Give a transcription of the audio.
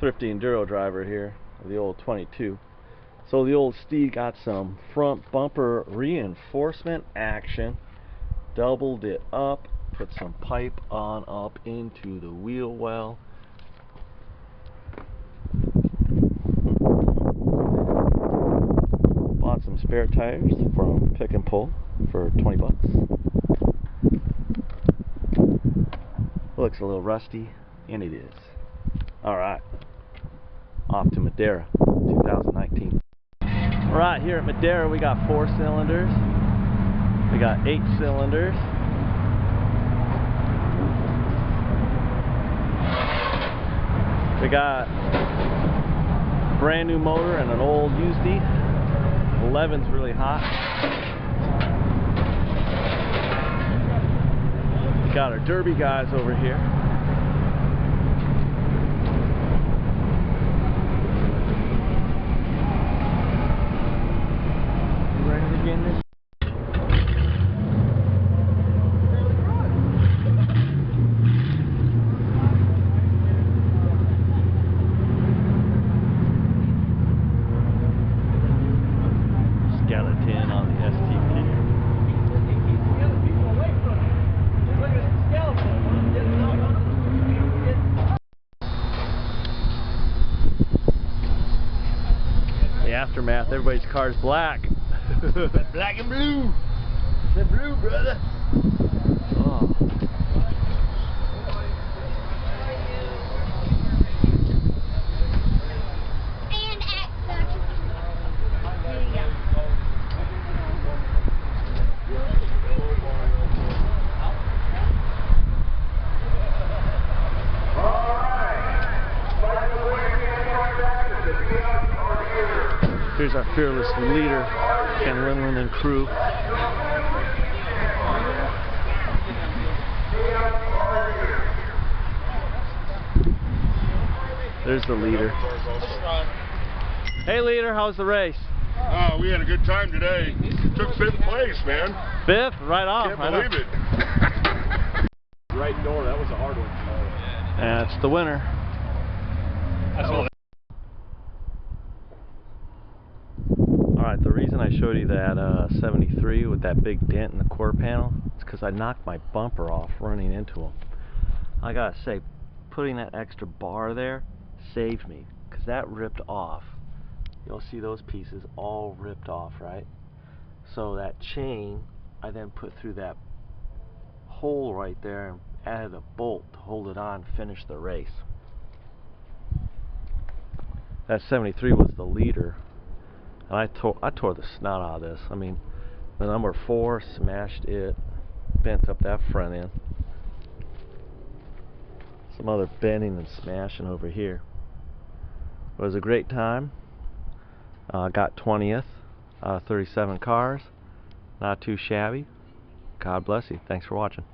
thrifty enduro driver here of the old 22. So the old Steve got some front bumper reinforcement action, doubled it up, put some pipe on up into the wheel well. Bought some spare tires from Pick and Pull for 20 bucks. Looks a little rusty, and it is. Alright, off to Madera 2019. Alright, here at Madera we got 4 cylinders, we got 8 cylinders, we got a brand new motor and an old used-y. 11's really hot. We got our derby guys over here. Ready to get in this? Skeleton on the STP. The aftermath, everybody's car's black. Black and blue. The blue, brother. Oh. And extra. There you go. Here's our fearless leader, Ken Linlin and crew. There's the leader. Hey leader, how's the race? Oh, we had a good time today. Took 5th place, man. 5th? Right off. Can't believe it. Right door, that was a hard one. And it's the winner. Alright, the reason I showed you that 73 with that big dent in the quarter panel is because I knocked my bumper off running into him. I gotta say, putting that extra bar there saved me, because that ripped off. You'll see those pieces all ripped off, right? So that chain I then put through that hole right there and added a bolt to hold it on and finish the race. That 73 was the leader. And I tore the snot out of this. I mean, the number 4 smashed it, bent up that front end. Some other bending and smashing over here. It was a great time. Got 20th out of 37 cars. Not too shabby. God bless you. Thanks for watching.